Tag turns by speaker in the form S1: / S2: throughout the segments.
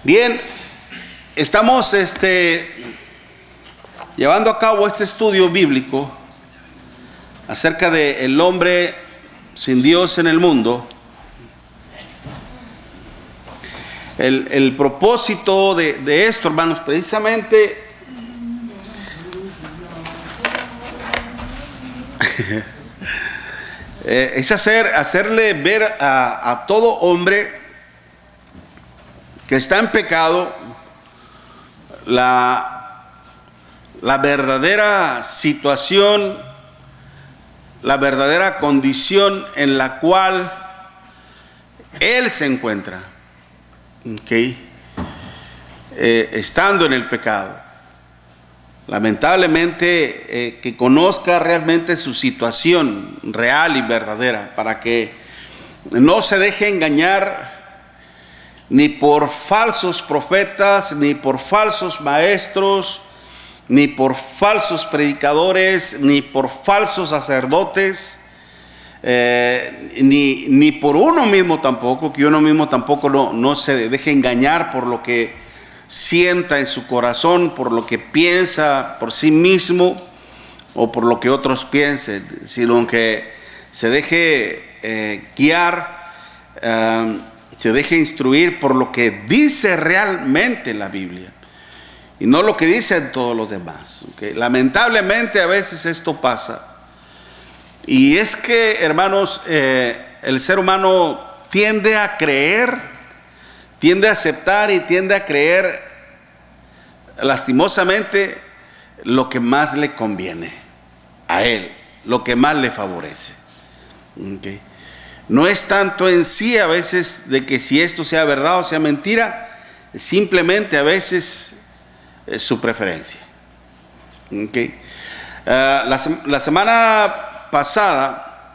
S1: Bien, estamos llevando a cabo este estudio bíblico acerca del hombre sin Dios en el mundo. El propósito de esto, hermanos, precisamente es hacerle ver a todo hombre que está en pecado la verdadera situación, la verdadera condición en la cual él se encuentra, estando en el pecado. Lamentablemente que conozca realmente su situación real y verdadera, para que no se deje engañar ni por falsos profetas, ni por falsos maestros, ni por falsos predicadores, ni por falsos sacerdotes, ni por uno mismo tampoco, que uno mismo tampoco no se deje engañar por lo que sienta en su corazón, por lo que piensa por sí mismo o por lo que otros piensen, sino que se deje guiar, se deje instruir por lo que dice realmente la Biblia y no lo que dicen todos los demás. Lamentablemente a veces esto pasa, y es que, hermanos, el ser humano tiende a creer, tiende a aceptar y tiende a creer lastimosamente lo que más le conviene a él, lo que más le favorece. No es tanto en sí a veces de que si esto sea verdad o sea mentira, simplemente a veces es su preferencia. La semana pasada,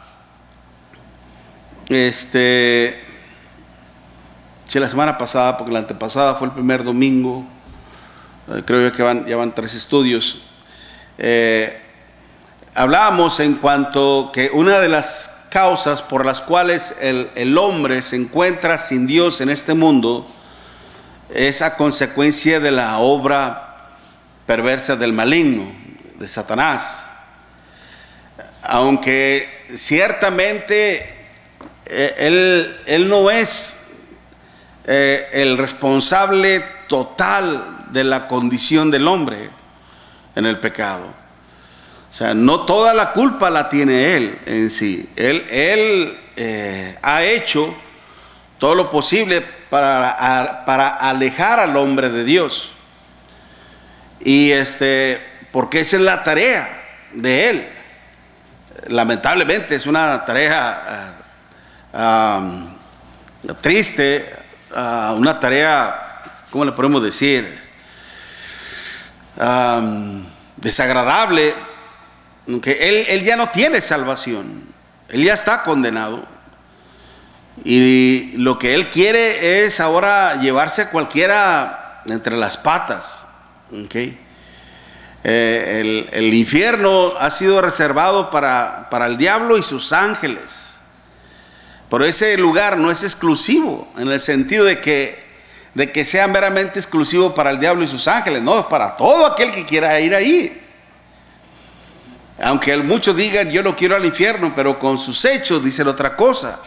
S1: la semana pasada, porque la antepasada fue el primer domingo, creo yo que ya van 3 estudios, hablábamos en cuanto que una de las causas por las cuales el hombre se encuentra sin Dios en este mundo es a consecuencia de la obra perversa del maligno, de Satanás. Aunque ciertamente él no es el responsable total de la condición del hombre en el pecado. O sea, no toda la culpa la tiene él en sí. Él ha hecho todo lo posible para alejar al hombre de Dios. Y porque esa es la tarea de él. Lamentablemente es una tarea triste, una tarea, ¿cómo le podemos decir? Desagradable. Que él ya no tiene salvación, él ya está condenado, y lo que él quiere es ahora llevarse a cualquiera entre las patas. El infierno ha sido reservado para el diablo y sus ángeles, pero ese lugar no es exclusivo en el sentido de que sea meramente exclusivo para el diablo y sus ángeles. No, es para todo aquel que quiera ir ahí. Aunque muchos digan yo no quiero al infierno, pero con sus hechos dicen otra cosa.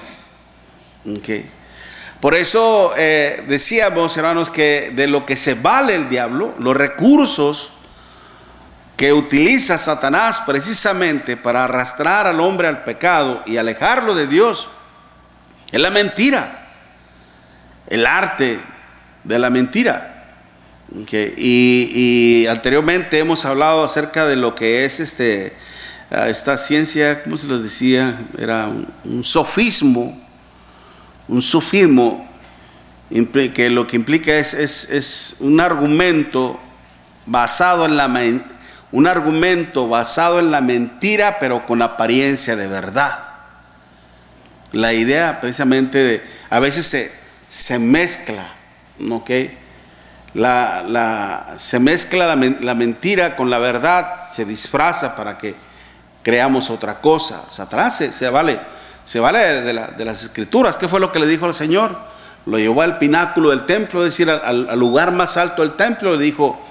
S1: Por eso decíamos, hermanos, que de lo que se vale el diablo, los recursos que utiliza Satanás precisamente para arrastrar al hombre al pecado y alejarlo de Dios, es la mentira, el arte de la mentira. Y anteriormente hemos hablado acerca de lo que es esta ciencia, ¿cómo se lo decía? Era un sofismo, que lo que implica es un argumento basado en la mentira, pero con apariencia de verdad. La idea precisamente a veces se mezcla, se mezcla la mentira con la verdad, se disfraza para que creamos otra cosa. Satanás se vale de las escrituras. ¿Qué fue lo que le dijo al Señor? lo llevó al pináculo del templo, es decir, al lugar más alto del templo, le dijo: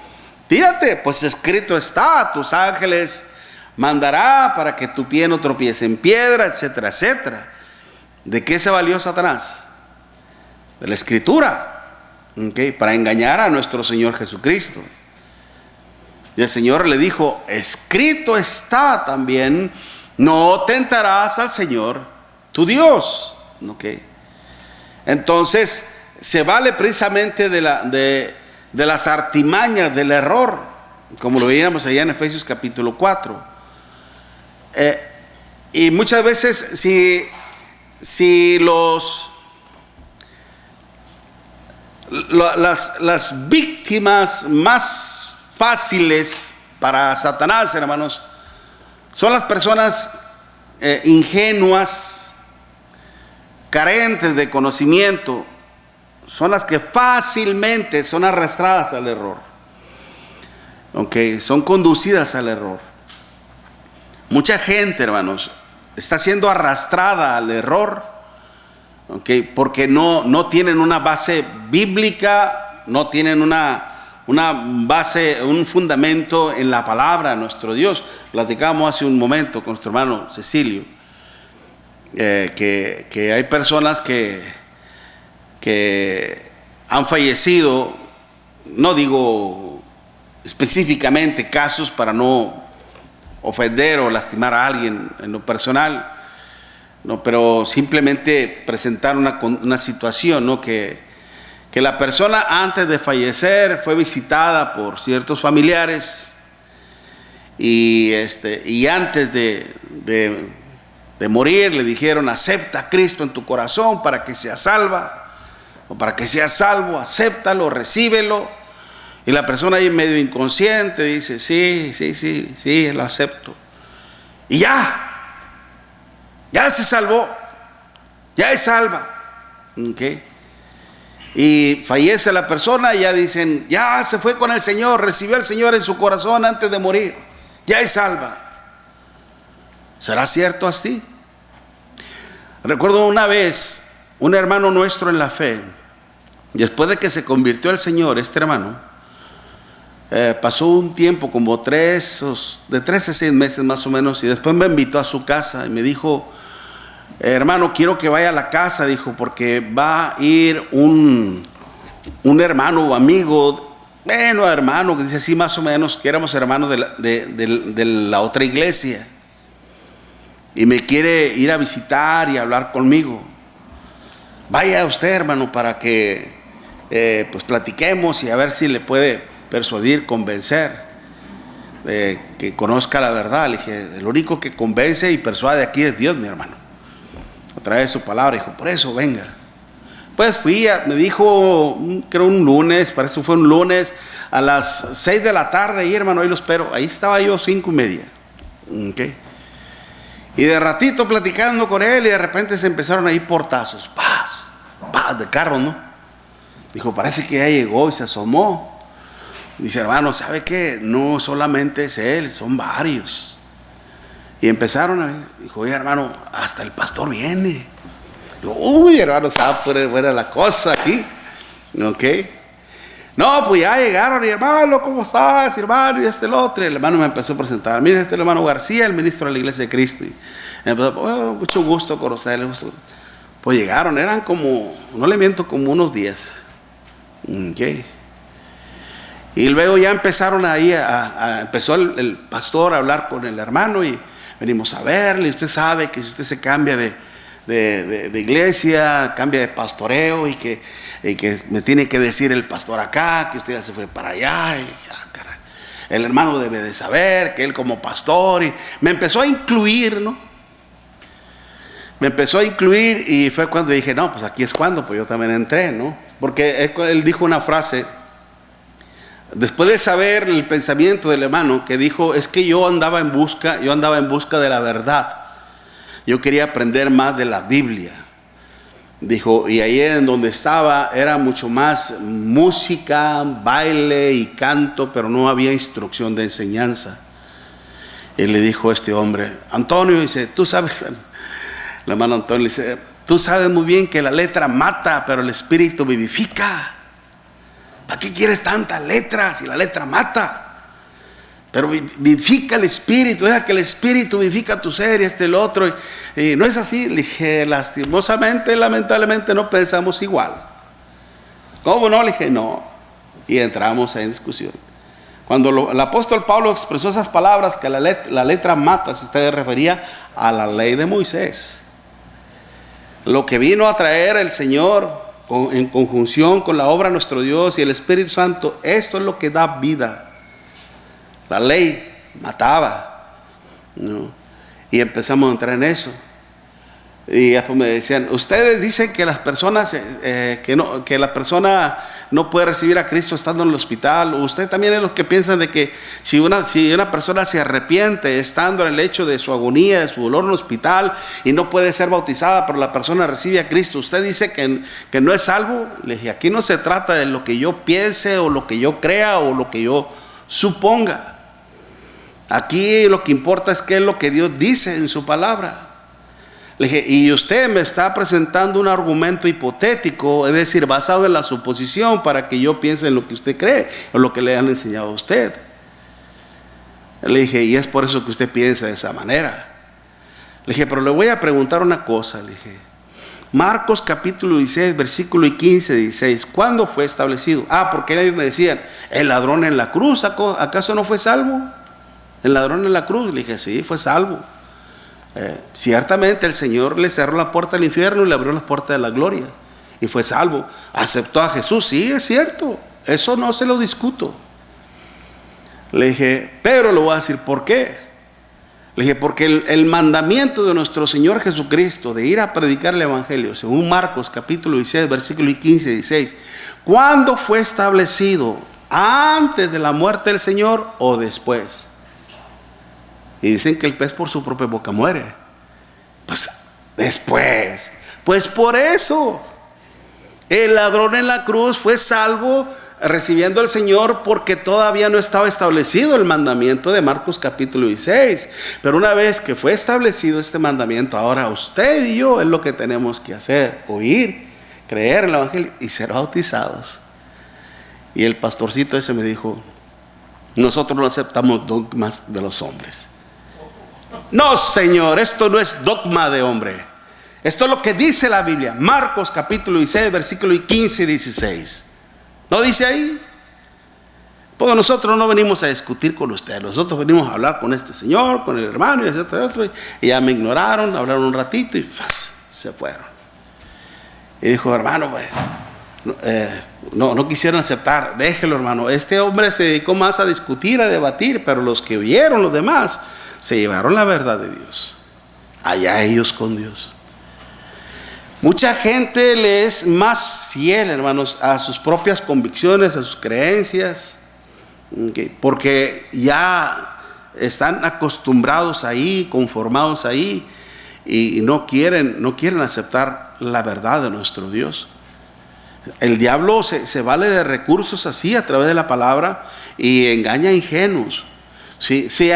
S1: tírate, pues escrito está, tus ángeles mandará para que tu pie no tropiece en piedra, etcétera, etcétera. ¿De qué se valió Satanás? De la escritura, para engañar a nuestro Señor Jesucristo. Y el Señor le dijo: escrito está también, no tentarás al Señor tu Dios. Entonces se vale precisamente de las artimañas del error, como lo veíamos allá en Efesios capítulo 4. Y muchas veces si las víctimas más fáciles para Satanás, hermanos, son las personas ingenuas, carentes de conocimiento, son las que fácilmente son arrastradas al error, son conducidas al error. Mucha gente, hermanos, está siendo arrastrada al error, porque no tienen una base bíblica, no tienen una base, un fundamento en la palabra de nuestro Dios. Platicamos hace un momento con nuestro hermano Cecilio, que hay personas que han fallecido, no digo específicamente casos para no ofender o lastimar a alguien en lo personal, pero simplemente presentar una situación, que la persona antes de fallecer fue visitada por ciertos familiares y antes de morir le dijeron: acepta a Cristo en tu corazón para que seas salva, o para que seas salvo, acéptalo, recíbelo. Y la persona ahí medio inconsciente dice: sí, lo acepto. Y ya se salvó, ya es salva. Y fallece la persona y ya dicen: ya se fue con el Señor, recibió al Señor en su corazón antes de morir, ya es salva. ¿Será cierto así? Recuerdo una vez, un hermano nuestro en la fe, después de que se convirtió al Señor, este hermano, pasó un tiempo como de 3 a 6 meses más o menos, y después me invitó a su casa y me dijo: hermano, quiero que vaya a la casa, dijo, porque va a ir un hermano o amigo, hermano, que dice así más o menos, que éramos hermanos de la otra iglesia, y me quiere ir a visitar y hablar conmigo. Vaya usted, hermano, para que pues platiquemos y a ver si le puede persuadir, convencer, que conozca la verdad. Le dije: el único que convence y persuade aquí es Dios, mi hermano, a través de su palabra. Dijo: por eso venga. Pues fui, me dijo, creo un lunes, parece que fue un lunes, a las 6 de la tarde, ahí, hermano, ahí lo espero. Ahí estaba yo 5:30. Y de ratito platicando con él, y de repente se empezaron a ir portazos, paz, de carro, ¿no? Dijo: parece que ya llegó, y se asomó. Dice: hermano, ¿sabe qué? No solamente es él, son varios. Y empezaron a ver. Dijo: oye, hermano, hasta el pastor viene. Digo: uy, hermano, sabe buena la cosa aquí. No, pues ya llegaron. Y hermano, ¿cómo estás, hermano? Y el otro. El hermano me empezó a presentar: mire, este es el hermano García, el ministro de la iglesia de Cristo. Y empezó: mucho gusto conocerle. Pues llegaron, eran como, no le miento, como unos 10. Y luego ya empezaron ahí, empezó el pastor a hablar con el hermano, y venimos a verle. Usted sabe que si usted se cambia de iglesia, cambia de pastoreo, y que me tiene que decir el pastor acá que usted ya se fue para allá, y caray, el hermano debe de saber que él como pastor. Y me empezó a incluir, ¿no? Me empezó a incluir, y fue cuando dije: no, pues aquí es cuando, pues yo también entré, ¿no? Porque él dijo una frase, después de saber el pensamiento del hermano, que dijo: es que yo andaba en busca de la verdad. Yo quería aprender más de la Biblia. Dijo, y ahí en donde estaba era mucho más música, baile y canto, pero no había instrucción de enseñanza. Y le dijo este hombre: Antonio, dice, tú sabes, el hermano Antonio le dice: Tú sabes muy bien que la letra mata, pero el espíritu vivifica. ¿Para qué quieres tantas letras si la letra mata? Pero vivifica el espíritu, deja que el espíritu vivifica tu ser y el otro. Y no es así. Le dije, lastimosamente, lamentablemente no pensamos igual. ¿Cómo no? Le dije, no. Y entramos en discusión. Cuando el apóstol Pablo expresó esas palabras, que la letra mata, se refería a la ley de Moisés. Lo que vino a traer el Señor en conjunción con la obra de nuestro Dios y el Espíritu Santo, esto es lo que da vida. La ley mataba, ¿no? Y empezamos a entrar en eso. Y después me decían, ustedes dicen que las personas que la persona no puede recibir a Cristo estando en el hospital. Usted también es los que piensan de que si una persona se arrepiente estando en el hecho de su agonía, de su dolor en el hospital y no puede ser bautizada, pero la persona recibe a Cristo, usted dice que no es salvo. Le dije, aquí no se trata de lo que yo piense o lo que yo crea o lo que yo suponga. Aquí lo que importa es qué es lo que Dios dice en su palabra. Le dije, y usted me está presentando un argumento hipotético, es decir, basado en la suposición para que yo piense en lo que usted cree o lo que le han enseñado a usted. Le dije, y es por eso que usted piensa de esa manera. Le dije, pero le voy a preguntar una cosa. Le dije, Marcos capítulo 16, versículo 15, 16, ¿cuándo fue establecido? Porque ellos me decían, el ladrón en la cruz, ¿acaso no fue salvo? El ladrón en la cruz. Le dije, sí, fue salvo. Ciertamente el Señor le cerró la puerta del infierno y le abrió las puertas de la gloria y fue salvo. Aceptó a Jesús, sí, es cierto, eso no se lo discuto. Le dije, pero le voy a decir por qué. Le dije, porque el mandamiento de nuestro Señor Jesucristo de ir a predicar el evangelio, según Marcos capítulo 16, versículo 15 y 16, ¿cuándo fue establecido? ¿Antes de la muerte del Señor o después? Y dicen que el pez por su propia boca muere. Pues después. Pues por eso el ladrón en la cruz fue salvo recibiendo al Señor, porque todavía no estaba establecido el mandamiento de Marcos capítulo 16. Pero una vez que fue establecido este mandamiento, ahora usted y yo es lo que tenemos que hacer: oír, creer en el evangelio y ser bautizados. Y el pastorcito ese me dijo, nosotros no aceptamos dogmas de los hombres. No, Señor, esto no es dogma de hombre. Esto es lo que dice la Biblia. Marcos capítulo 16, versículo 15 y 16. ¿No dice ahí? Porque nosotros no venimos a discutir con ustedes. Nosotros venimos a hablar con este señor, con el hermano y etcétera, etcétera. Y ya me ignoraron, hablaron un ratito y se fueron. Y dijo, hermano, pues no quisieron aceptar. Déjelo, hermano. Este hombre se dedicó más a discutir, a debatir, pero los que oyeron, los demás, se llevaron la verdad de Dios. Allá ellos con Dios. Mucha gente le es más fiel, hermanos, a sus propias convicciones, a sus creencias, porque ya están acostumbrados ahí, conformados ahí, y no quieren aceptar la verdad de nuestro Dios. El diablo se vale de recursos así a través de la palabra y engaña a ingenuos. Si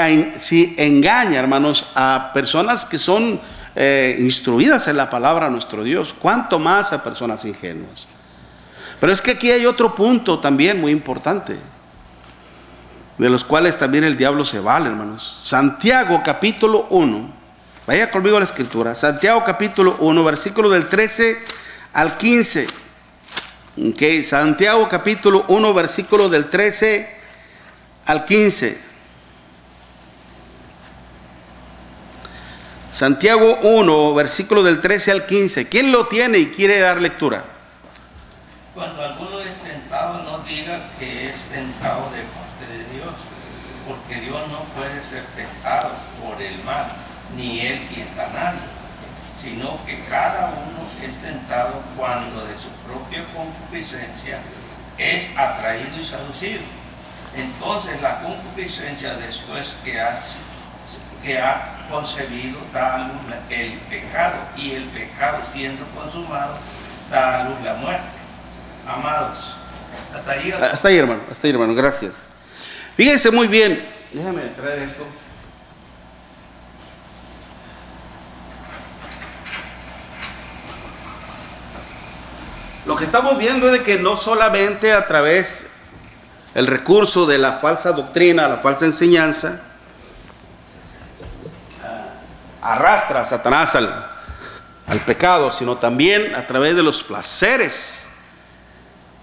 S1: engaña, hermanos, a personas que son instruidas en la palabra de nuestro Dios, ¿cuánto más a personas ingenuas? Pero es que aquí hay otro punto también muy importante, de los cuales también el diablo se vale, hermanos. Santiago capítulo 1, vaya conmigo a la escritura. Santiago capítulo 1, versículo del 13 al 15. Santiago capítulo 1, versículo del 13 al 15. Santiago 1, versículo del 13 al 15. ¿Quién lo tiene y quiere dar lectura?
S2: Cuando alguno es tentado, no diga que es tentado de parte de Dios, porque Dios no puede ser tentado por el mal, ni él tienta a nadie, sino que cada uno es tentado cuando de su propia concupiscencia es atraído y seducido. Entonces la concupiscencia, después que ha concebido, da a luz el pecado, y el pecado, siendo consumado, da a luz la muerte. Amados,
S1: hasta ahí, hermano, gracias. Fíjense muy bien, déjame traer esto. lo que estamos viendo es de que no solamente a través el recurso de la falsa doctrina, la falsa enseñanza, arrastra a Satanás al pecado, sino también a través de los placeres,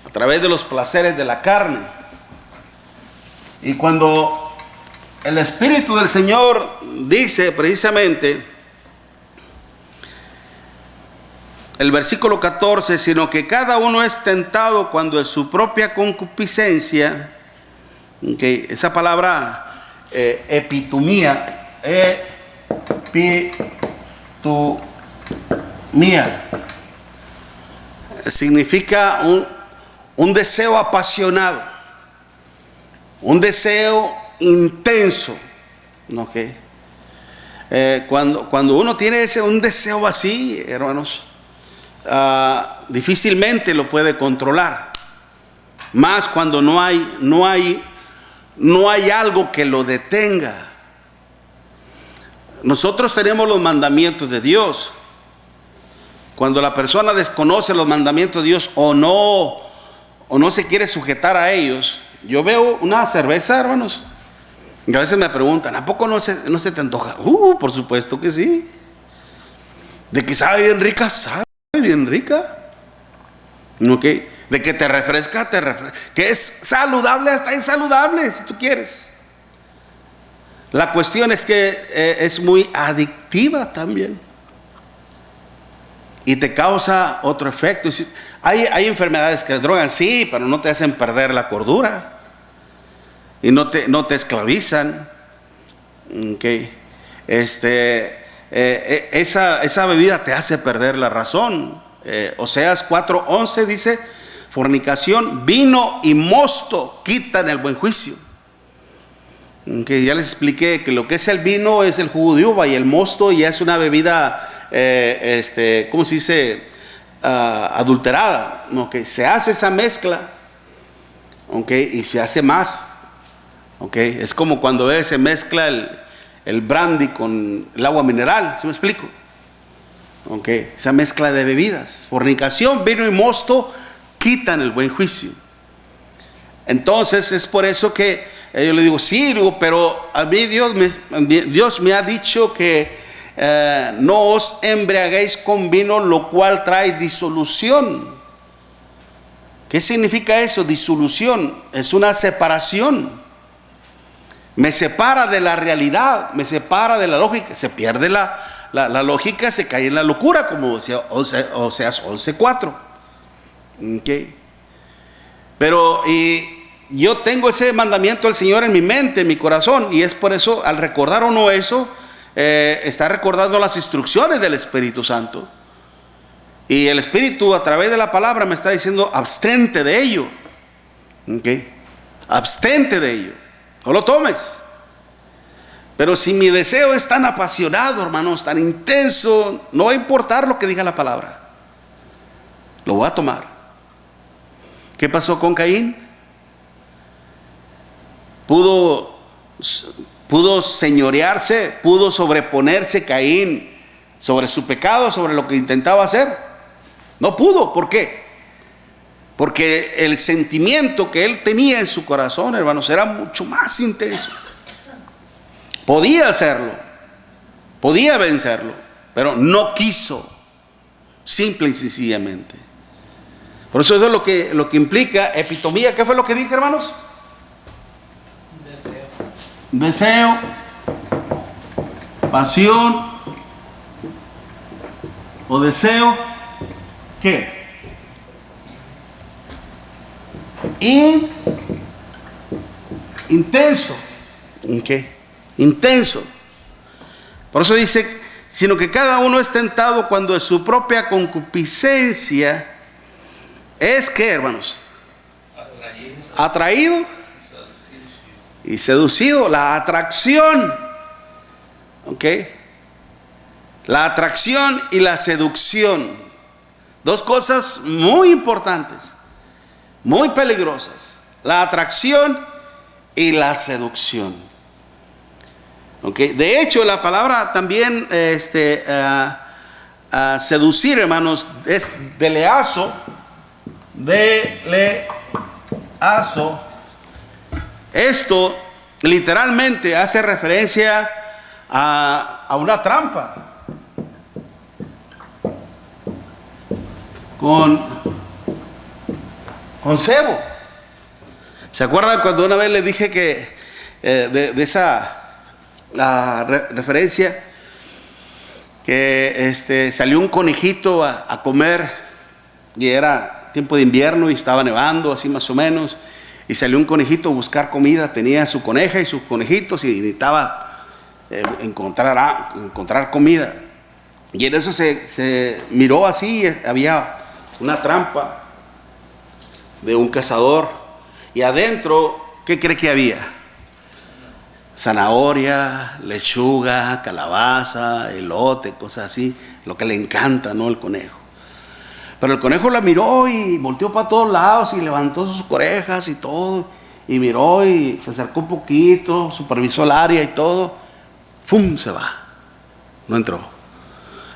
S1: a través de los placeres de la carne. Y cuando el Espíritu del Señor dice precisamente, el versículo 14, sino que cada uno es tentado cuando es su propia concupiscencia, okay, esa palabra epitumía, significa un deseo apasionado, un deseo intenso, okay. Cuando uno tiene un deseo así, hermanos, difícilmente lo puede controlar, más cuando no hay algo que lo detenga. Nosotros tenemos los mandamientos de Dios. Cuando la persona desconoce los mandamientos de Dios o no se quiere sujetar a ellos, yo veo una cerveza, hermanos, y a veces me preguntan, ¿a poco no se te antoja? Por supuesto que sí. De que sabe bien rica, sabe bien rica. ¿Okay? De que te refresca, que es saludable, hasta insaludable si tú quieres. La cuestión es que es muy adictiva también y te causa otro efecto. Hay enfermedades que drogan, sí, pero no te hacen perder la cordura y no te esclavizan. Okay. Esa bebida te hace perder la razón. Oseas 4:11 dice, fornicación, vino y mosto quitan el buen juicio. Okay, ya les expliqué que lo que es el vino es el jugo de uva y el mosto ya es una bebida, ¿cómo se dice? Adulterada. Okay, se hace esa mezcla, okay, y se hace más. Okay, es como cuando se mezcla el brandy con el agua mineral, ¿sí me explico? Okay, esa mezcla de bebidas, fornicación, vino y mosto quitan el buen juicio. Entonces es por eso que yo le digo, sí, pero a mí Dios me ha dicho que no os embriaguéis con vino, lo cual trae disolución. ¿Qué significa eso? Disolución es una separación. Me separa de la realidad, me separa de la lógica, se pierde la lógica, se cae en la locura, como decía Oseas 11:4. Okay. Pero yo tengo ese mandamiento del Señor en mi mente, en mi corazón, y es por eso, al recordar uno eso, está recordando las instrucciones del Espíritu Santo. Y el Espíritu, a través de la palabra, me está diciendo, abstente de ello. Okay. Abstente de ello. No lo tomes. Pero si mi deseo es tan apasionado, hermanos, tan intenso, no va a importar lo que diga la palabra. Lo voy a tomar. ¿Qué pasó con Caín? Pudo señorearse, pudo sobreponerse Caín sobre su pecado, sobre lo que intentaba hacer. No pudo. ¿Por qué? Porque el sentimiento que él tenía en su corazón, hermanos, era mucho más intenso. Podía hacerlo, podía vencerlo, pero no quiso, simple y sencillamente. Por eso es lo que implica epitomía. ¿Qué fue lo que dije, hermanos? Deseo, pasión o deseo, ¿qué? Intenso. ¿Qué? Intenso. Por eso dice, sino que cada uno es tentado cuando es su propia concupiscencia. ¿Es qué, hermanos? Atraído y seducido. La atracción. ¿Ok? La atracción y la seducción. Dos cosas muy importantes, muy peligrosas. La atracción y la seducción. ¿Okay? De hecho, la palabra también seducir, hermanos, es deleazo, de leazo. Esto literalmente hace referencia a una trampa con cebo. ¿Se acuerdan cuando una vez les dije que de esa referencia, que salió un conejito a comer, y era tiempo de invierno y estaba nevando así más o menos, y salió un conejito a buscar comida? Tenía su coneja y sus conejitos y necesitaba encontrar comida, y en eso se miró así, había una trampa de un cazador, y adentro, ¿qué cree que había? Zanahoria, lechuga, calabaza, elote, cosas así, lo que le encanta, ¿no?, el conejo. Pero el conejo la miró y volteó para todos lados y levantó sus orejas y todo, y miró y se acercó un poquito, supervisó el área y todo. ¡Fum! Se va. No entró.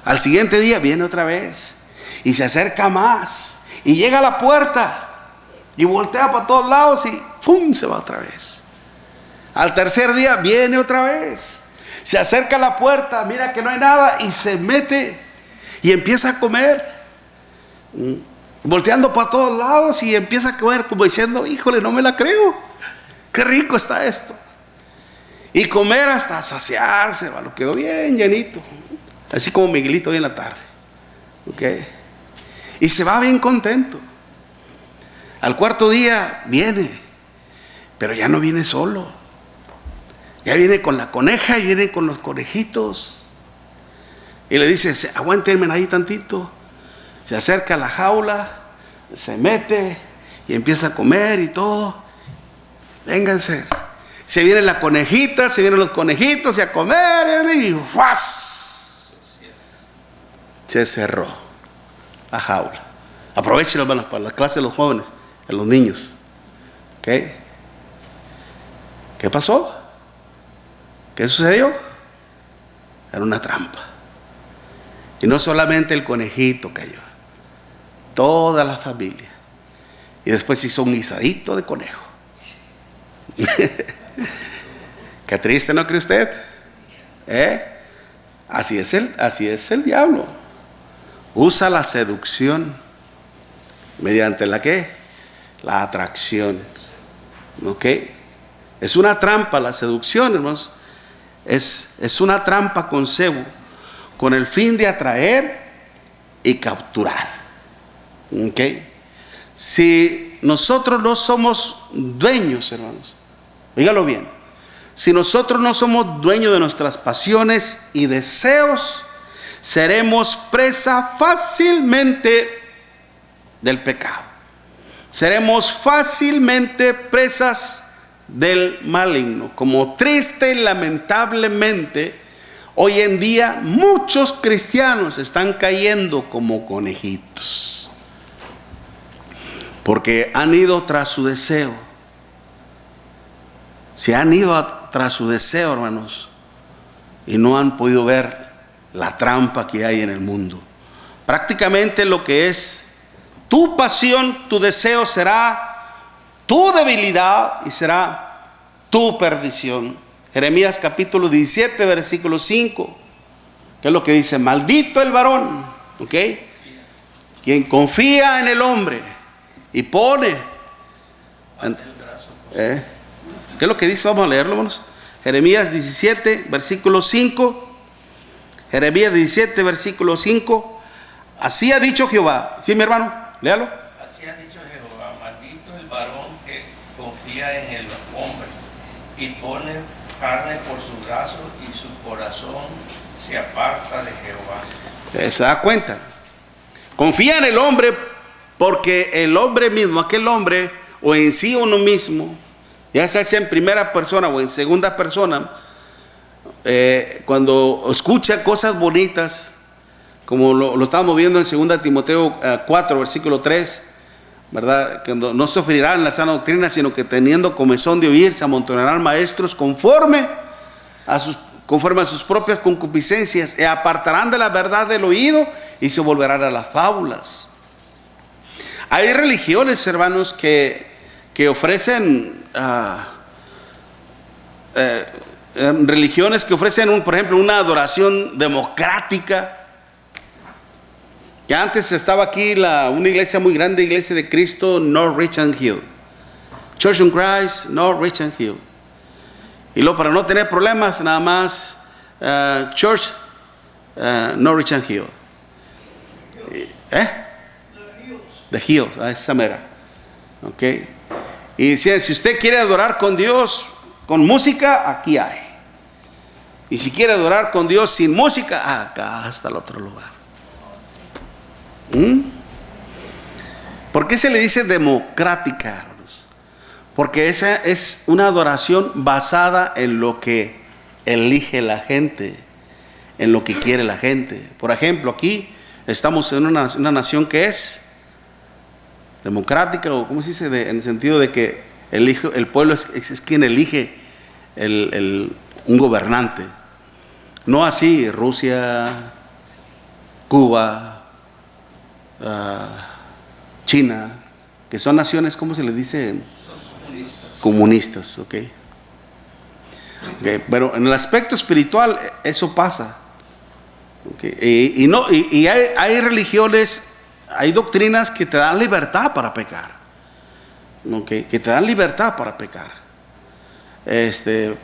S1: Al siguiente día viene otra vez y se acerca más y llega a la puerta y voltea para todos lados y ¡fum! Se va otra vez. Al tercer día viene otra vez, se acerca a la puerta, mira que no hay nada y se mete y empieza a comer, volteando para todos lados, y empieza a comer como diciendo: híjole, no me la creo, qué rico está esto. Y comer hasta saciarse, lo quedó bien llenito, así como Miguelito hoy en la tarde. ¿Okay? Y se va bien contento. Al cuarto día viene, pero ya no viene solo. Ya viene con la coneja y viene con los conejitos. Y le dice: aguántenme ahí tantito. Se acerca a la jaula, se mete y empieza a comer y todo. Vénganse. Se viene la conejita, se vienen los conejitos y a comer, y ¡fuas! Se cerró la jaula. Aprovechen, hermanos, para la clase de los jóvenes, de los niños. ¿Okay? ¿Qué pasó? ¿Qué sucedió? Era una trampa. Y no solamente el conejito cayó, toda la familia. Y después hizo un guisadito de conejo. Qué triste, ¿no cree usted? Así es el diablo. Usa la seducción. ¿Mediante la qué? La atracción. ¿Ok? Es una trampa la seducción, hermanos. Es una trampa con cebo, con el fin de atraer y capturar. ¿Ok? Si nosotros no somos dueños, hermanos, dígalo bien, si nosotros no somos dueños de nuestras pasiones y deseos, seremos presa fácilmente del pecado. Seremos fácilmente presas del maligno. Como triste y lamentablemente, hoy en día muchos cristianos están cayendo como conejitos, porque han ido tras su deseo. Se han ido tras su deseo, hermanos, y no han podido ver la trampa que hay en el mundo. Prácticamente lo que es tu pasión, tu deseo, será tu debilidad y será tu perdición. Jeremías capítulo 17, versículo 5. ¿Qué es lo que dice? Maldito el varón, ¿ok?, quien confía en el hombre y pone ¿qué es lo que dice? Vamos a leerlo, hermanos. Jeremías 17, versículo 5. Jeremías 17, versículo 5. Así ha dicho Jehová. ¿Sí, mi hermano? Léalo.
S2: Así ha dicho Jehová: maldito el varón que confía en el hombre y pone carne por su brazo, y su corazón se aparta de Jehová.
S1: ¿Se da cuenta? Confía en el hombre porque el hombre mismo, aquel hombre, o en sí uno mismo, ya sea en primera persona o en segunda persona, cuando escucha cosas bonitas, como lo estamos viendo en 2 Timoteo 4, versículo 3, ¿verdad? Que no se ofrecerán la sana doctrina, sino que teniendo comezón de oír, se amontonarán maestros conforme a sus propias concupiscencias, y apartarán de la verdad del oído y se volverán a las fábulas. Hay religiones, hermanos, que ofrecen religiones que ofrecen por ejemplo, una adoración democrática. Que antes estaba aquí una iglesia muy grande, Iglesia de Cristo, North Richland Hill. Church of Christ, North Richland Hill. Y luego, para no tener problemas, nada más Church North Richland Hill. The Hills, esa mera. Ok. Y decían, si usted quiere adorar con Dios con música, aquí hay. Y si quiere adorar con Dios sin música, acá hasta el otro lugar. ¿Por qué se le dice democrática, hermanos? Porque esa es una adoración basada en lo que elige la gente, en lo que quiere la gente. Por ejemplo, aquí estamos en una nación que es democrática, o ¿cómo se dice? En el sentido de que el pueblo es quien elige un gobernante. No así Rusia, Cuba, China, que son naciones, ¿cómo se les dice? Comunistas, ok. Pero en el aspecto espiritual eso pasa. Okay. Y hay religiones, hay doctrinas que te dan libertad para pecar. Okay. Que te dan libertad para pecar.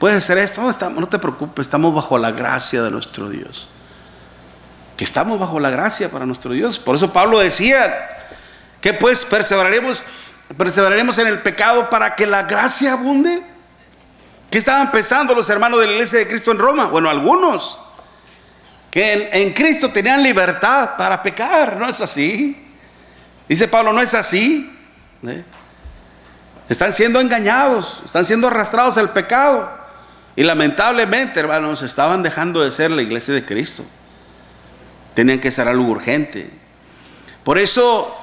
S1: Puedes hacer esto, no te preocupes, estamos bajo la gracia de nuestro Dios. Que estamos bajo la gracia para nuestro Dios. Por eso Pablo decía que pues perseveraremos en el pecado para que la gracia abunde. ¿Qué estaban pensando los hermanos de la Iglesia de Cristo en Roma? Bueno, algunos que en Cristo tenían libertad para pecar. No es así. Dice Pablo, no es así. Están siendo engañados, están siendo arrastrados al pecado. Y lamentablemente, hermanos, estaban dejando de ser la Iglesia de Cristo. Tenían que ser algo urgente. Por eso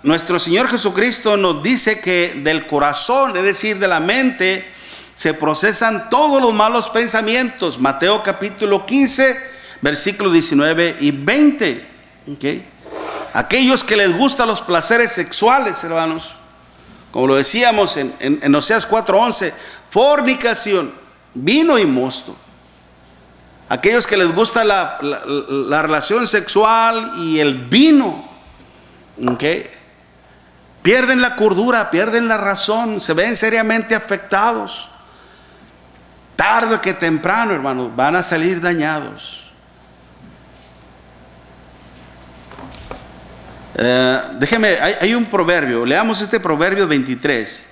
S1: nuestro Señor Jesucristo nos dice que del corazón, es decir, de la mente, se procesan todos los malos pensamientos. Mateo capítulo 15, versículos 19 y 20. ¿Okay? Aquellos que les gustan los placeres sexuales, hermanos, como lo decíamos en Oseas 4:11, fornicación, vino y mosto. Aquellos que les gusta la relación sexual y el vino, ¿okay? Pierden la cordura, pierden la razón, se ven seriamente afectados. Tarde que temprano, hermanos, van a salir dañados. Hay un proverbio, leamos este Proverbio 23.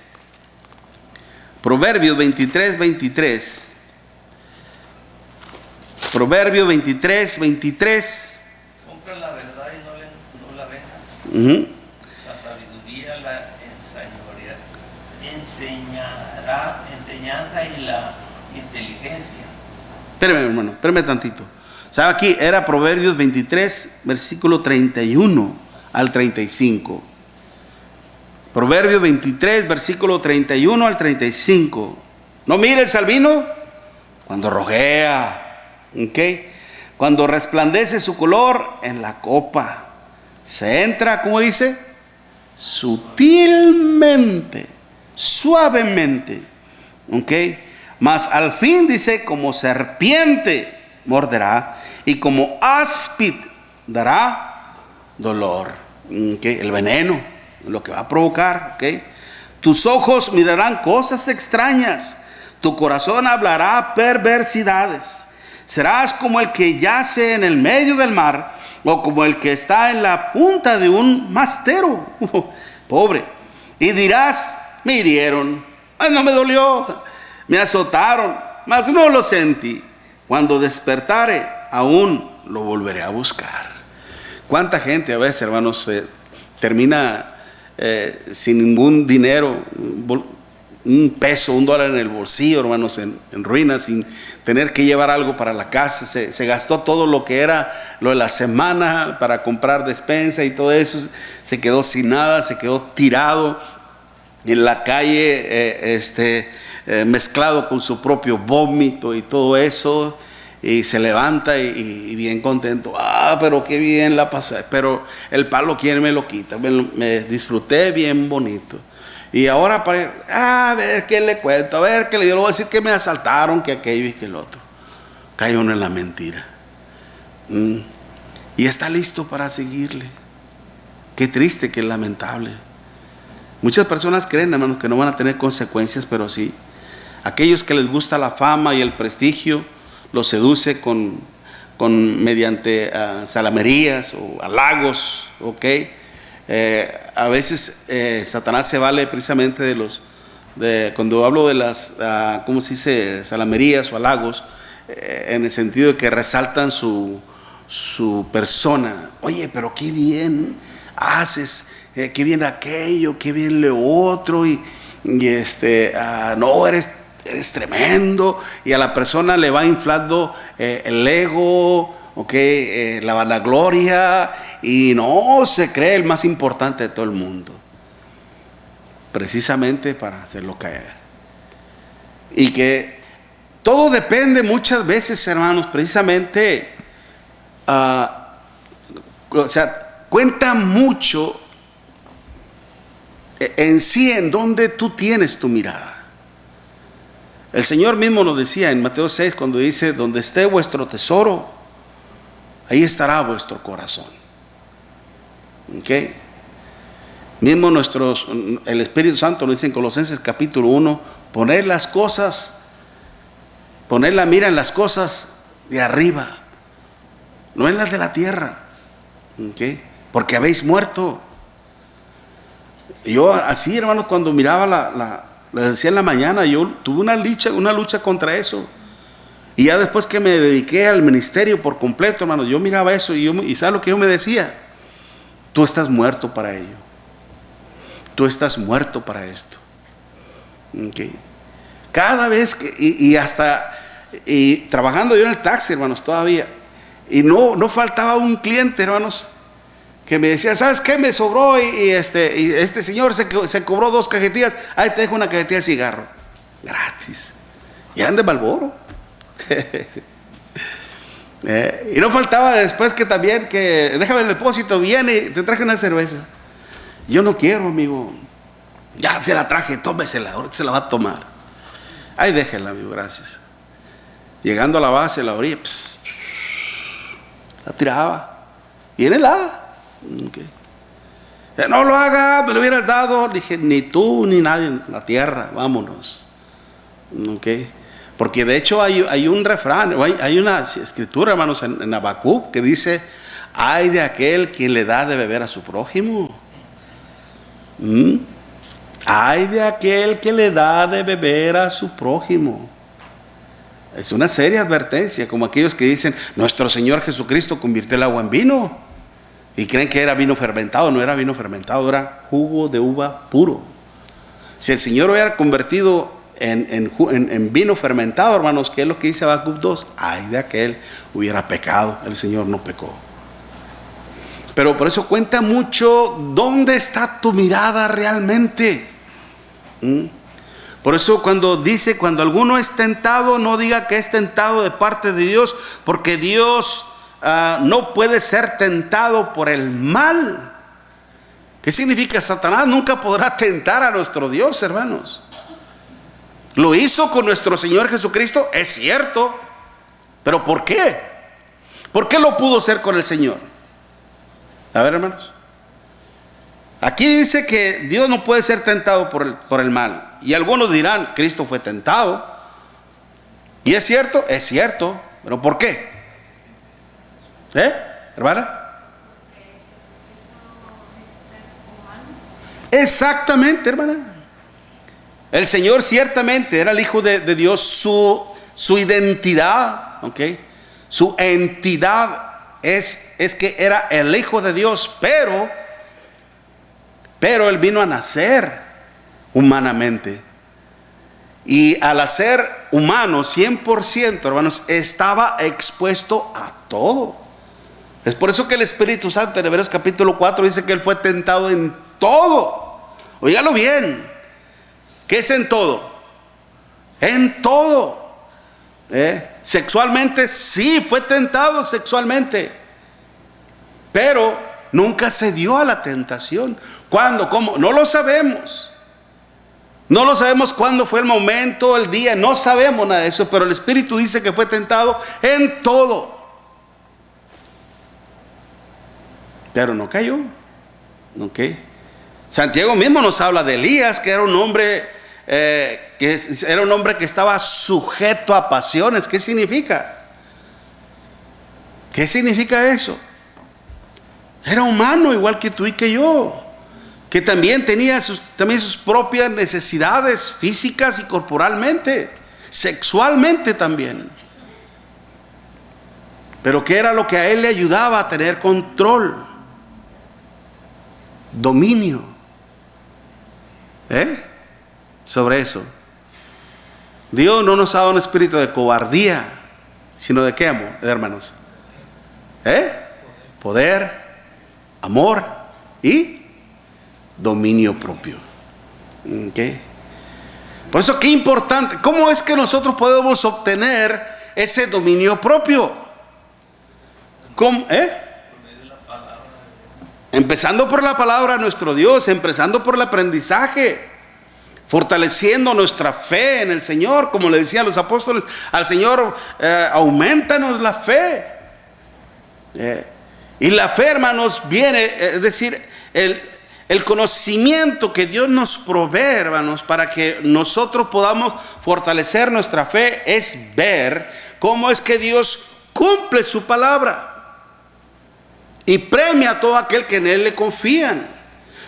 S1: Proverbio 23. Proverbio 23.
S2: Compra la verdad y no la vendas. La sabiduría la enseñanza y la inteligencia.
S1: Espérame, hermano, espérame tantito. ¿Sabe? Aquí era Proverbios 23, versículo 31 al 35. Proverbio 23, versículo 31 al 35. No mires al vino cuando rojea. Okay. Cuando resplandece su color en la copa, se entra, ¿cómo dice? Sutilmente, suavemente. Okay. Mas al fin dice, como serpiente morderá y como áspid dará dolor. Okay. El veneno, lo que va a provocar. Okay. Tus ojos mirarán cosas extrañas, tu corazón hablará perversidades. Serás como el que yace en el medio del mar, o como el que está en la punta de un mastero. Pobre. Y dirás, me hirieron, no me dolió, me azotaron, mas no lo sentí. Cuando despertare, aún lo volveré a buscar. ¿Cuánta gente a veces, hermanos, termina sin ningún dinero, un peso, $1 en el bolsillo, hermanos, en ruinas, sin tener que llevar algo para la casa? Se gastó todo lo que era lo de la semana para comprar despensa y todo eso. Se quedó sin nada, se quedó tirado en la calle, mezclado con su propio vómito y todo eso. y se levanta y bien contento. Pero qué bien la pasé, pero el palo quién me lo quita. Me disfruté bien bonito. Y ahora a ver qué le cuento, a ver qué le digo. Le voy a decir que me asaltaron, que aquello y que el otro. Cae uno en la mentira. Y está listo para seguirle. Qué triste, qué lamentable. Muchas personas creen, hermanos, que no van a tener consecuencias, pero sí. Aquellos que les gusta la fama y el prestigio, los seduce mediante salamerías o halagos, ¿ok? A veces Satanás se vale precisamente cuando hablo de las, ¿cómo se dice? Salamerías o halagos, en el sentido de que resaltan su persona. Oye, pero qué bien haces, qué bien aquello, qué bien lo otro, no, eres tremendo, y a la persona le va inflando el ego, la vanagloria, y no se cree el más importante de todo el mundo, precisamente para hacerlo caer. Y que todo depende muchas veces, hermanos, precisamente, cuenta mucho en sí en donde tú tienes tu mirada. El Señor mismo nos decía en Mateo 6, cuando dice: donde esté vuestro tesoro, ahí estará vuestro corazón. ¿Okay? Mismo el Espíritu Santo nos dice en Colosenses capítulo 1, poner la mira en las cosas de arriba, no en las de la tierra. ¿Okay? Porque habéis muerto. Y yo así, hermanos, cuando miraba les decía en la mañana, yo tuve una lucha contra eso. Y ya después que me dediqué al ministerio por completo, hermano, yo miraba eso y ¿sabes lo que yo me decía? Tú estás muerto para ello. Tú estás muerto para esto. ¿Okay? Cada vez que, y trabajando yo en el taxi, hermanos, todavía, y no faltaba un cliente, hermanos, que me decía: ¿sabes qué? Me sobró y este señor se cobró 2 cajetillas. Ahí te dejo una cajetilla de cigarro gratis. Y eran de Marlboro. Sí. Y no faltaba después que también déjame el depósito, viene y te traje una cerveza. Yo no quiero, amigo. Ya se la traje, tómesela, ahorita se la va a tomar. Ahí déjela, amigo, gracias. Llegando a la base, la orilla, la tiraba. Viene helada. Okay. No lo haga, me lo hubieras dado. Dije: ni tú ni nadie en la tierra, vámonos. Okay. Porque de hecho hay un refrán, hay una escritura, hermanos, en Habacuc, que dice: ay de aquel quien le da de beber a su prójimo. Ay de aquel que le da de beber a su prójimo. Es una seria advertencia, como aquellos que dicen: nuestro Señor Jesucristo convirtió el agua en vino. Y creen que era vino fermentado. No era vino fermentado, era jugo de uva puro. Si el Señor hubiera convertido en vino fermentado, hermanos, ¿qué es lo que dice Habacuc 2? Ay de aquel hubiera pecado. El Señor no pecó. Pero por eso cuenta mucho dónde está tu mirada realmente. Por eso cuando alguno es tentado, no diga que es tentado de parte de Dios, porque Dios no puede ser tentado por el mal. ¿Qué significa? Satanás nunca podrá tentar a nuestro Dios, hermanos. Lo hizo con nuestro Señor Jesucristo, es cierto, pero ¿por qué? ¿Por qué lo pudo hacer con el Señor? A ver, hermanos, aquí dice que Dios no puede ser tentado por el mal. Y algunos dirán: Cristo fue tentado. Y es cierto, pero ¿por qué? ¿Hermana? Exactamente, hermana. El Señor ciertamente era el Hijo de Dios. Su identidad, su entidad es que era el Hijo de Dios, pero Él vino a nacer humanamente. Y al hacer humano 100%, hermanos, estaba expuesto a todo. Es por eso que el Espíritu Santo en Hebreos capítulo 4 dice que Él fue tentado en todo. Óigalo bien. ¿Qué es en todo? En todo. Sexualmente, sí, fue tentado sexualmente, pero nunca se dio a la tentación. ¿Cuándo? ¿Cómo? No lo sabemos. No lo sabemos cuándo fue el momento, el día, no sabemos nada de eso, pero el Espíritu dice que fue tentado en todo. Pero no cayó. ¿Ok? Santiago mismo nos habla de Elías, que era un hombre que estaba sujeto a pasiones. ¿Qué significa? ¿Qué significa eso? Era humano igual que tú y que yo, que también tenía sus propias necesidades físicas y corporalmente, sexualmente también. Pero ¿qué era lo que a él le ayudaba a tener control? Dominio. Sobre eso. Dios no nos ha dado un espíritu de cobardía, sino de qué, amor, hermanos. Poder, amor y dominio propio. ¿Okay? Por eso qué importante. ¿Cómo es que nosotros podemos obtener ese dominio propio? ¿Cómo? Empezando por la palabra de nuestro Dios, empezando por el aprendizaje, fortaleciendo nuestra fe en el Señor, como le decían los apóstoles al Señor, aumentanos la fe. Y la fe, hermanos, viene, es decir, el conocimiento que Dios nos provee, hermanos, para que nosotros podamos fortalecer nuestra fe, es ver cómo es que Dios cumple su palabra y premia a todo aquel que en Él le confían.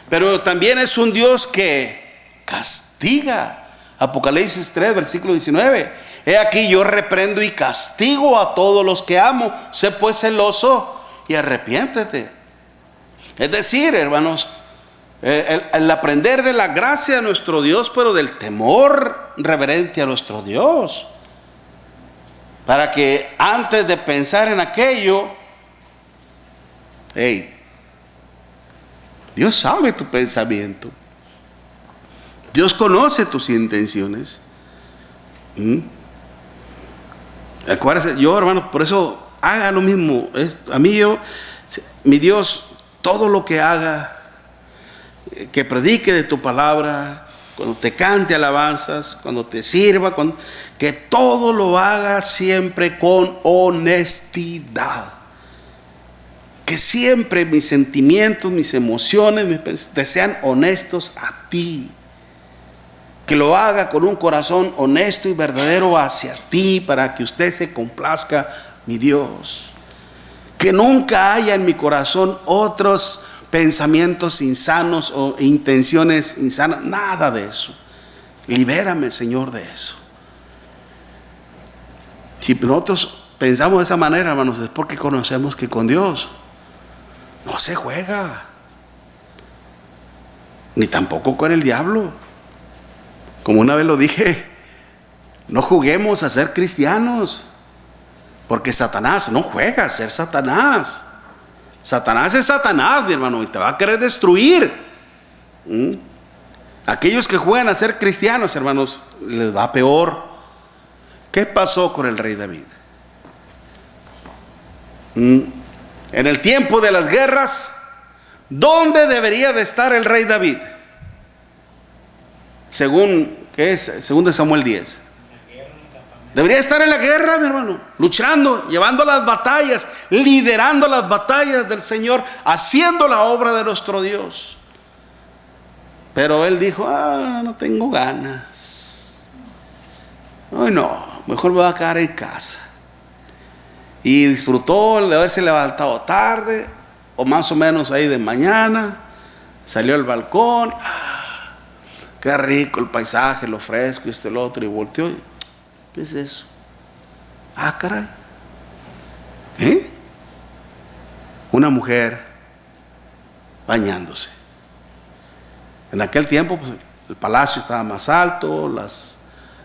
S1: Pero también es un Dios que castiga. Apocalipsis 3, versículo 19. He aquí yo reprendo y castigo a todos los que amo. Sé pues celoso y arrepiéntete. Es decir, hermanos, el aprender de la gracia de nuestro Dios, pero del temor reverente a nuestro Dios, para que antes de pensar en aquello, Dios sabe tu pensamiento, Dios conoce tus intenciones. Acuérdate, yo, hermanos, por eso haga lo mismo. Mi Dios, todo lo que haga, que predique de tu palabra, cuando te cante alabanzas, cuando te sirva, que todo lo haga siempre con honestidad. Que siempre mis sentimientos, mis emociones, te sean honestos a ti. Que lo haga con un corazón honesto y verdadero hacia ti, para que usted se complazca, mi Dios. Que nunca haya en mi corazón otros pensamientos insanos o intenciones insanas, nada de eso. Libérame, Señor, de eso. Si nosotros pensamos de esa manera, hermanos, es porque conocemos que con Dios no se juega, ni tampoco con el diablo. Como una vez lo dije, no juguemos a ser cristianos, porque Satanás no juega a ser Satanás. Satanás es Satanás, mi hermano, y te va a querer destruir. Aquellos que juegan a ser cristianos, hermanos, les va peor. ¿Qué pasó con el rey David? En el tiempo de las guerras, ¿dónde debería de estar el rey David? Según de Samuel 10. Debería estar en la guerra, mi hermano, luchando, llevando las batallas, liderando las batallas del Señor, haciendo la obra de nuestro Dios. Pero él dijo, no tengo ganas. Ay, no, mejor me voy a quedar en casa. Y disfrutó de haberse levantado tarde, o más o menos ahí de mañana. Salió al balcón. Qué rico el paisaje, lo fresco, lo otro. Y volteó. ¿Qué es eso? Caray. Una mujer bañándose. En aquel tiempo, pues, el palacio estaba más alto, las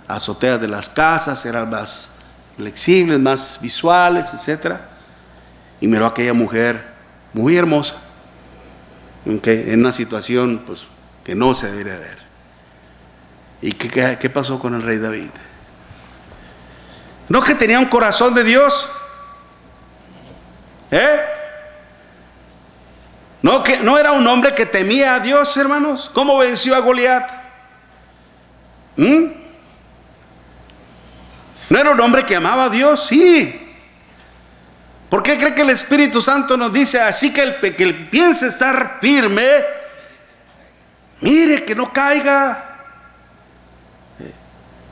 S1: azoteas de las casas eran más flexibles, más visuales, etc. Y miró a aquella mujer muy hermosa, en una situación, pues, que no se debería ver. ¿Y qué pasó con el rey David? ¿No que tenía un corazón de Dios? ¿No que no era un hombre que temía a Dios, hermanos? ¿Cómo venció a Goliat? ¿No era un hombre que amaba a Dios? Sí. ¿Por qué cree que el Espíritu Santo nos dice así que el piense estar firme, mire que no caiga?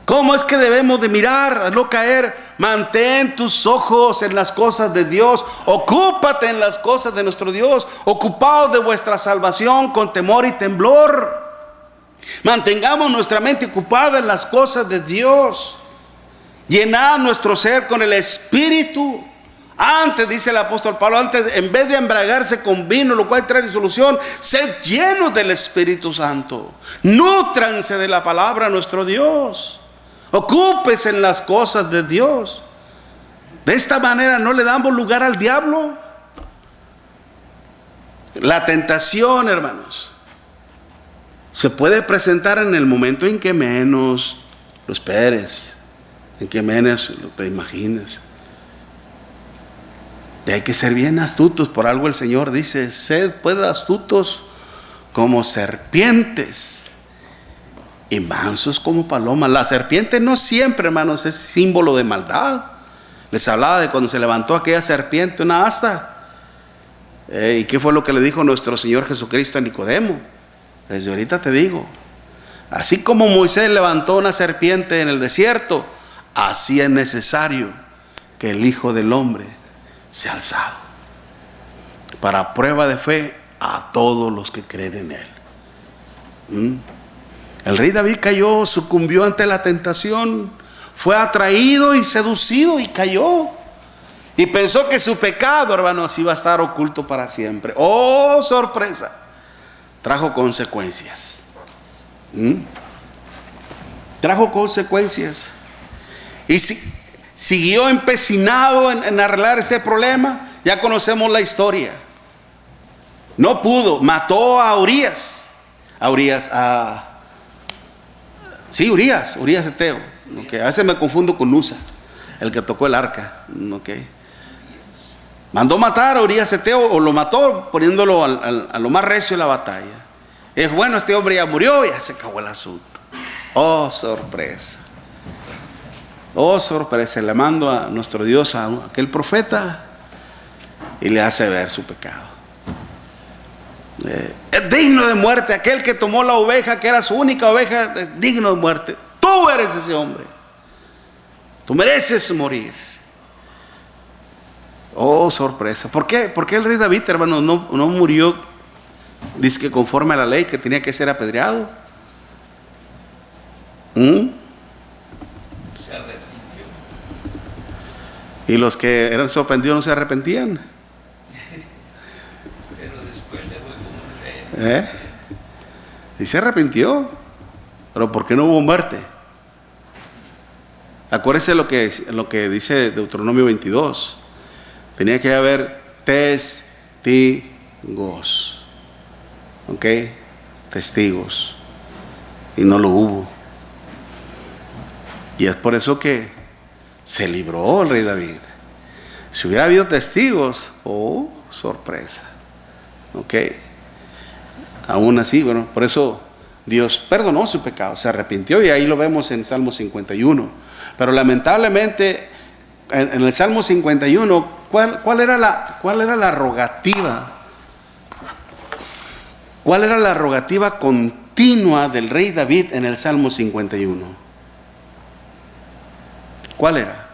S1: ¿Cómo es que debemos de mirar a no caer? Mantén tus ojos en las cosas de Dios. Ocúpate en las cosas de nuestro Dios. Ocupaos de vuestra salvación con temor y temblor. Mantengamos nuestra mente ocupada en las cosas de Dios. Llenad nuestro ser con el Espíritu. Antes, dice el apóstol Pablo, antes, en vez de embriagarse con vino, lo cual trae disolución, sed llenos del Espíritu Santo. Nútranse de la palabra de nuestro Dios. Ocúpese en las cosas de Dios. De esta manera no le damos lugar al diablo. La tentación, hermanos, se puede presentar en el momento en que menos lo esperes, en que menos lo te imagines. Y hay que ser bien astutos. Por algo el Señor dice: sed pues astutos como serpientes y mansos como palomas. La serpiente no siempre, hermanos, es símbolo de maldad. Les hablaba de cuando se levantó aquella serpiente, una asta. ¿Y qué fue lo que le dijo nuestro Señor Jesucristo a Nicodemo? Desde ahorita te digo, así como Moisés levantó una serpiente en el desierto, así es necesario que el Hijo del Hombre sea alzado, para prueba de fe a todos los que creen en Él. El rey David cayó, sucumbió ante la tentación, fue atraído y seducido y cayó. Y pensó que su pecado, hermanos, iba a estar oculto para siempre. ¡Oh, sorpresa! Trajo consecuencias. Trajo consecuencias. Y siguió empecinado en arreglar ese problema. Ya conocemos la historia. No pudo, mató a Urías. Urías Eteo. Okay. A veces me confundo con Usa, el que tocó el arca. Okay. Mandó matar a Urías Eteo, o lo mató poniéndolo a lo más recio de la batalla. Es bueno, este hombre ya murió, ya se acabó el asunto. Oh, sorpresa. Oh, sorpresa. Le mando a nuestro Dios a aquel profeta y le hace ver su pecado. Es digno de muerte. Aquel que tomó la oveja, que era su única oveja, es digno de muerte. Tú eres ese hombre. Tú mereces morir. Oh, sorpresa. ¿Por qué? Porque el rey David, hermano, no murió, dice que conforme a la ley, que tenía que ser apedreado. Se arrepintió. Y los que eran sorprendidos no se arrepentían.
S2: Pero después le fue como
S1: Y se arrepintió. Pero ¿por qué no hubo muerte? Acuérdese lo que dice Deuteronomio 22. Tenía que haber testigos. ¿Ok? Testigos. Y no lo hubo. Y es por eso que se libró el rey David. Si hubiera habido testigos, oh, sorpresa. ¿Ok? Aún así, bueno, por eso Dios perdonó su pecado, se arrepintió, y ahí lo vemos en Salmo 51. Pero lamentablemente en el Salmo 51, ¿cuál era la rogativa? ¿Cuál era la rogativa continua del rey David en el Salmo 51? ¿Cuál era?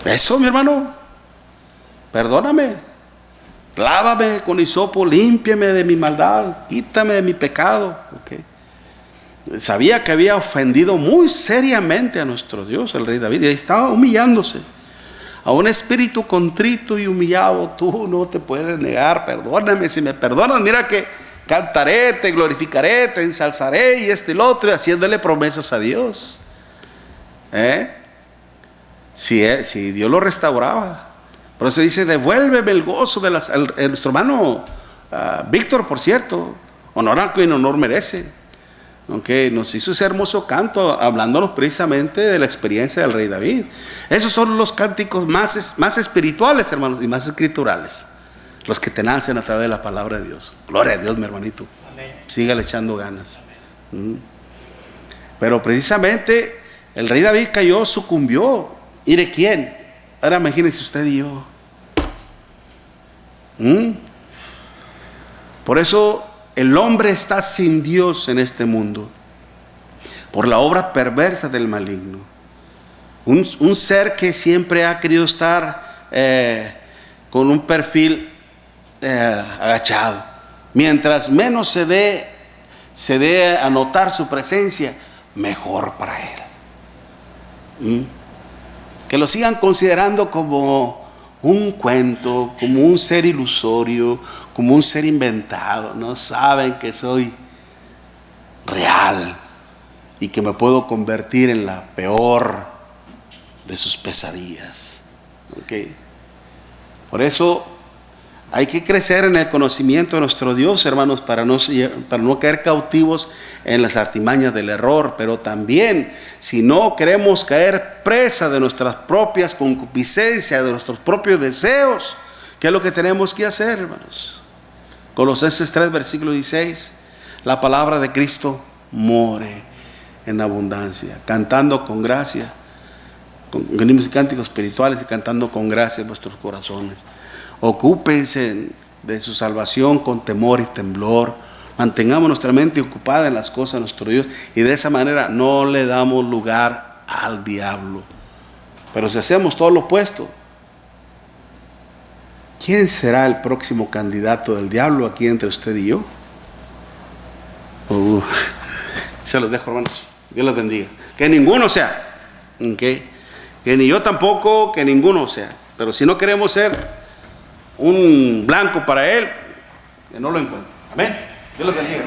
S1: Eso, mi hermano. Perdóname, lávame con hisopo, límpiame de mi maldad, quítame de mi pecado. Okay. Sabía que había ofendido muy seriamente a nuestro Dios, el rey David, y estaba humillándose. A un espíritu contrito y humillado tú no te puedes negar. Perdóname, si me perdonas, mira que cantaré, te glorificaré, te ensalzaré y y lo otro, y haciéndole promesas a Dios. Si Dios lo restauraba. Por eso dice: devuélveme el gozo de nuestro hermano Víctor, por cierto, Honor a quien honor merece. Aunque nos hizo ese hermoso canto hablándonos precisamente de la experiencia del rey David. Esos son los cánticos más espirituales, hermanos, y más escriturales, los que te nacen a través de la palabra de Dios. Gloria a Dios, mi hermanito. Sígale echando ganas. Pero precisamente el rey David cayó, sucumbió. ¿Y de quién? Ahora imagínense usted y yo. Por eso el hombre está sin Dios en este mundo, por la obra perversa del maligno. Un ser que siempre ha querido estar con un perfil agachado. Mientras menos se dé a notar su presencia, mejor para él. Que lo sigan considerando como un cuento, como un ser ilusorio, como un ser inventado. No saben que soy real y que me puedo convertir en la peor de sus pesadillas. ¿Okay? Por eso hay que crecer en el conocimiento de nuestro Dios, hermanos, para no caer cautivos en las artimañas del error. Pero también, si no queremos caer presa de nuestras propias concupiscencias, de nuestros propios deseos, ¿qué es lo que tenemos que hacer, hermanos? Colosenses 3, versículo 16, la palabra de Cristo more en abundancia, cantando con gracia, con himnos y cánticos espirituales y cantando con gracia en vuestros corazones. Ocúpense de su salvación con temor y temblor. Mantengamos nuestra mente ocupada en las cosas de nuestro Dios, y de esa manera no le damos lugar al diablo. Pero si hacemos todo lo opuesto, ¿quién será el próximo candidato del diablo aquí entre usted y yo? Se los dejo, hermanos. Dios los bendiga. Que ninguno sea. ¿Okay? Que ni yo tampoco, que ninguno sea. Pero si no queremos ser un blanco para él, que no lo encuentre. Amén. Dios los bendiga.